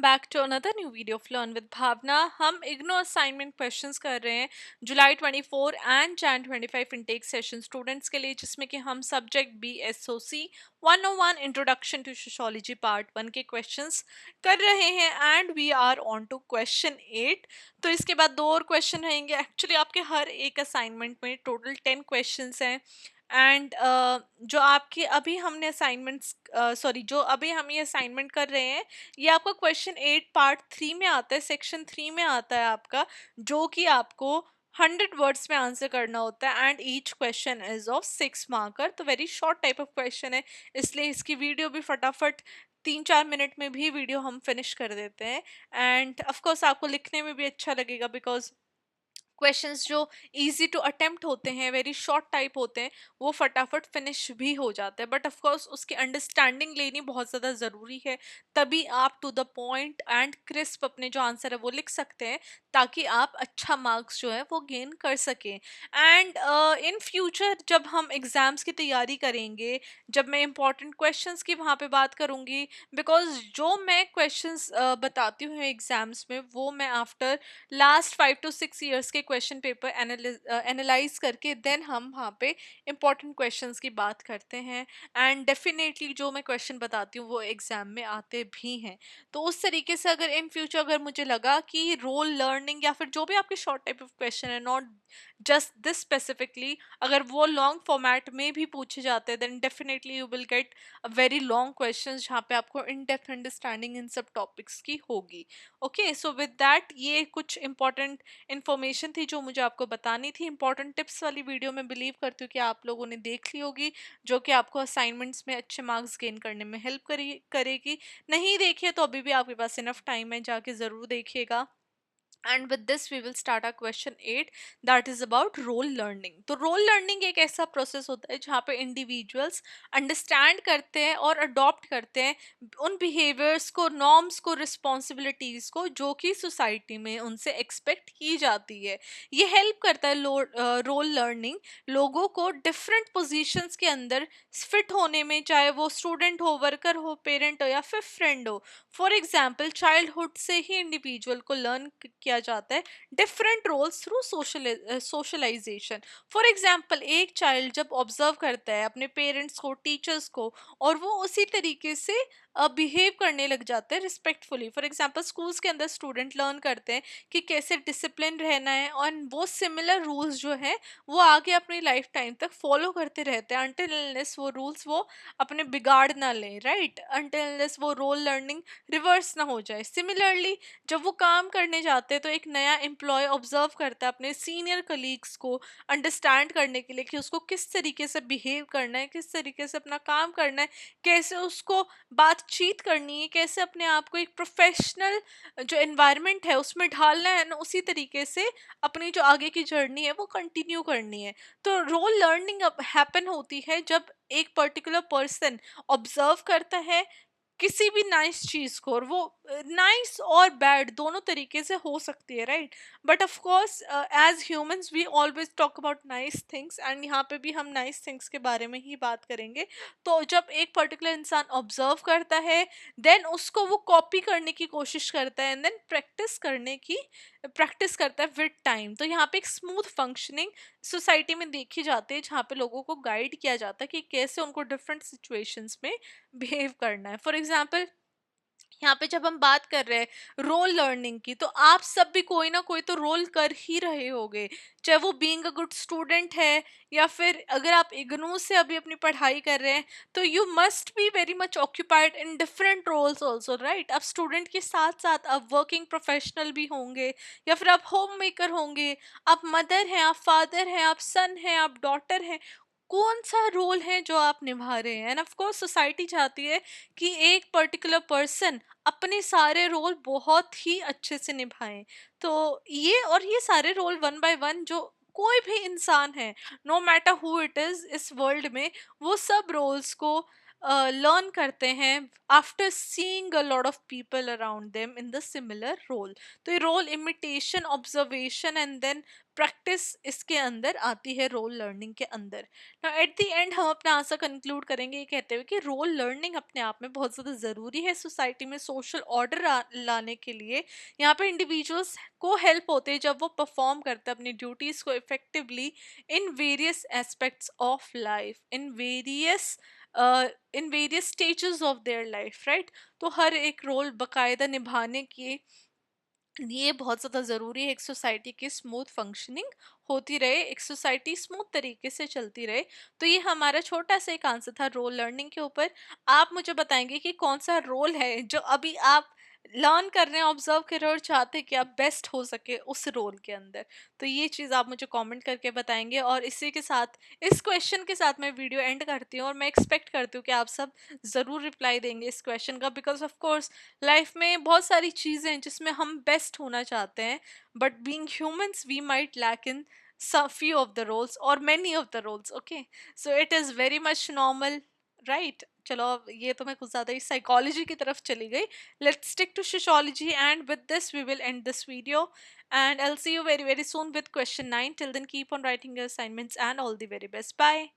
Back to another new video of learn with Bhavna. हम IGNOU assignment questions कर रहे हैं जुलाई 24 and Jan 25 intake session students के लिए, जिसमें कि हम subject B S O C 101 introduction to sociology part 1 के क्वेश्चंस कर रहे हैं and we are on to question 8। तो इसके बाद दो और क्वेश्चन रहेंगे। एक्चुअली आपके हर एक असाइनमेंट में टोटल 10 क्वेश्चंस हैं एंड जो आपके अभी हमने असाइनमेंट्स जो अभी हम ये असाइनमेंट कर रहे हैं, ये आपका क्वेश्चन 8 पार्ट 3 में आता है, सेक्शन 3 में आता है आपका, जो कि आपको 100 वर्ड्स में आंसर करना होता है and each question is of 6 marker. तो very short type of question है, इसलिए इसकी वीडियो भी फटाफट 3-4 मिनट में भी वीडियो हम फिनिश कर देते हैं एंड ऑफ कोर्स आपको लिखने में भी अच्छा लगेगा बिकॉज क्वेश्चंस जो इजी टू अटेम्प्ट होते हैं, वेरी शॉर्ट टाइप होते हैं, वो फटाफट फिनिश भी हो जाते हैं। बट ऑफ कोर्स उसकी अंडरस्टैंडिंग लेनी बहुत ज़्यादा ज़रूरी है, तभी आप to the point and crisp अपने जो आंसर है वो लिख सकते हैं, ताकि आप अच्छा मार्क्स जो है वो गेन कर सकें। एंड इन फ्यूचर जब हम एग्ज़ाम्स की तैयारी करेंगे, जब मैं इंपॉर्टेंट क्वेश्चंस की वहाँ पे बात करूँगी, बिकॉज जो मैं क्वेश्चंस बताती हूँ एग्ज़ाम्स में, वो मैं आफ्टर लास्ट 5 to 6 years के क्वेश्चन पेपर एनालाइज करके देन हम वहाँ पे इंपॉर्टेंट क्वेश्चंस की बात करते हैं एंड डेफिनेटली जो मैं क्वेश्चन बताती हूँ वो एग्जाम में आते भी हैं। तो उस तरीके से अगर इन फ्यूचर अगर मुझे लगा कि रोल लर्निंग या फिर जो भी आपके शॉर्ट टाइप ऑफ क्वेश्चन है, नॉट जस्ट दिस स्पेसिफिकली, अगर वो लॉन्ग फॉर्मेट में भी पूछे जाते हैं then definitely you will get a very long question जहाँ पे आपको इन डेप्थ अंडरस्टैंडिंग इन सब टॉपिक्स की होगी। ओके, सो विद दैट ये कुछ इंपॉर्टेंट इन्फॉर्मेशन थी जो मुझे आपको बतानी थी। इंपॉर्टेंट टिप्स वाली वीडियो मैं बिलीव करती हूँ कि आप लोगों ने देख ली होगी, जो कि आपको असाइनमेंट्स में अच्छे मार्क्स गेन करने में हेल्प करेगी। नहीं देखिए तो अभी भी आपके पास इनफ टाइम है, जाके ज़रूर देखिएगा। And with this we will start our question 8, that is about role learning. तो रोल लर्निंग एक ऐसा प्रोसेस होता है जहाँ पे इंडिविजुअल्स अंडरस्टैंड करते हैं और अडॉप्ट करते हैं उन बिहेवियर्स को, नॉर्म्स को, रिस्पॉन्सिबिलिटीज को जो कि सोसाइटी में उनसे एक्सपेक्ट की जाती है। ये हेल्प करता है रोल लर्निंग लोगों को डिफरेंट पोजीशंस के अंदर फिट होने में, चाहे वो स्टूडेंट हो, वर्कर हो, पेरेंट हो या फिर फ्रेंड हो। फॉर एग्जाम्पल चाइल्डहुड से ही इंडिविजुअल को लर्न किया जाता है different roles through socialization. For example एक चाइल्ड जब ऑब्जर्व करता है अपने पेरेंट्स को, टीचर्स को, और वो उसी तरीके से बिहेव करने लग जाते हैं रिस्पेक्टफुली। फॉर एग्जाम्पल स्कूल्स के अंदर स्टूडेंट लर्न करते हैं कि कैसे डिसिप्लिन रहना है, और वो सिमिलर रूल्स जो हैं वो आगे अपनी लाइफ टाइम तक फॉलो करते रहते हैं अनटिल अनलेस वो रूल्स वो अपने बिगाड़ ना लें, राइट, अनटिल अनलेस वो रोल लर्निंग रिवर्स ना हो जाए। सिमिलरली जब वो काम करने जाते हैं तो एक नया एम्प्लॉय ऑब्जर्व करता है अपने सीनियर कलीग्स को अंडरस्टैंड करने के लिए कि उसको किस तरीके से बिहेव करना है, किस तरीके से अपना काम करना है, कैसे उसको बातचीत करनी है, कैसे अपने आप को एक प्रोफेशनल जो एनवायरनमेंट है उसमें ढालना है ना, उसी तरीके से अपनी जो आगे की जर्नी है वो कंटिन्यू करनी है। तो रोल लर्निंग हैपन होती है जब एक पर्टिकुलर पर्सन ऑब्जर्व करता है किसी भी नाइस चीज को, और वो नाइस और बैड दोनों तरीके से हो सकती है, right. But of course as humans we always talk about nice things and यहाँ पे भी हम नाइस थिंग्स के बारे में ही बात करेंगे। तो जब एक पर्टिकुलर इंसान ऑब्जर्व करता है देन उसको वो कॉपी करने की कोशिश करता है एंड देन प्रैक्टिस करता है विद टाइम। तो यहाँ पे एक स्मूथ फंक्शनिंग सोसाइटी में देखी जाती है जहाँ पे लोगों को गाइड किया जाता है कि कैसे उनको डिफरेंट सिचुएशंस में बिहेव करना है। फॉर एग्जाम्पल यहाँ पे जब हम बात कर रहे हैं रोल लर्निंग की, तो आप सब भी कोई ना कोई तो रोल कर ही रहे होगे, चाहे वो बीइंग अ गुड स्टूडेंट है या फिर अगर आप इग्नू से अभी अपनी पढ़ाई कर रहे हैं तो you must be very much occupied in different roles also, right. आप स्टूडेंट के साथ साथ आप वर्किंग प्रोफेशनल भी होंगे, या फिर आप होम मेकर होंगे, आप मदर हैं, आप फादर हैं, आप सन हैं, आप डॉटर हैं। कौन सा रोल है जो आप निभा रहे हैं, एंड ऑफ कोर्स सोसाइटी चाहती है कि एक पर्टिकुलर पर्सन अपने सारे रोल बहुत ही अच्छे से निभाएं। तो ये सारे रोल वन बाय वन जो कोई भी इंसान है, no matter who it is इस वर्ल्ड में, वो सब रोल्स को लर्न करते हैं after seeing a lot of people around them in the similar role. तो ये role imitation, observation and then practice इसके अंदर आती है, रोल लर्निंग के अंदर। ना एट द एंड हम अपना आंसर कंक्लूड करेंगे ये कहते हुए कि रोल लर्निंग अपने आप में बहुत ज़्यादा ज़रूरी है सोसाइटी में सोशल ऑर्डर लाने के लिए। यहाँ पे इंडिविजुअल्स को हेल्प होते हैं जब वो परफॉर्म करते हैं अपनी ड्यूटीज़ को effectively in various aspects of life, in various stages of their life, right. तो हर एक रोल बकायदा निभाने की ये बहुत ज़्यादा ज़रूरी है, एक सोसाइटी की स्मूथ फंक्शनिंग होती रहे, एक सोसाइटी स्मूथ तरीके से चलती रहे। तो ये हमारा छोटा सा एक आंसर था रोल लर्निंग के ऊपर। आप मुझे बताएंगे कि कौन सा रोल है जो अभी आप लर्न कर रहे हैं, ऑब्जर्व कर रहे हैं और चाहते हैं कि आप बेस्ट हो सके उस रोल के अंदर। तो ये चीज़ आप मुझे कमेंट करके बताएंगे, और इसी के साथ, इस क्वेश्चन के साथ मैं वीडियो एंड करती हूँ, और मैं एक्सपेक्ट करती हूँ कि आप सब ज़रूर रिप्लाई देंगे इस क्वेश्चन का, बिकॉज ऑफ कोर्स लाइफ में बहुत सारी चीज़ें हैं जिसमें हम बेस्ट होना चाहते हैं, but being humans we might lack in few of the roles or many of the roles, okay, so it is very much normal, right। चलो अब ये तो मैं कुछ ज़्यादा ही साइकोलॉजी की तरफ चली गई। Let's stick to sociology and with this we will end this video, and I'll see you very very soon with question 9. Till then, keep on writing your assignments and all the very best. Bye.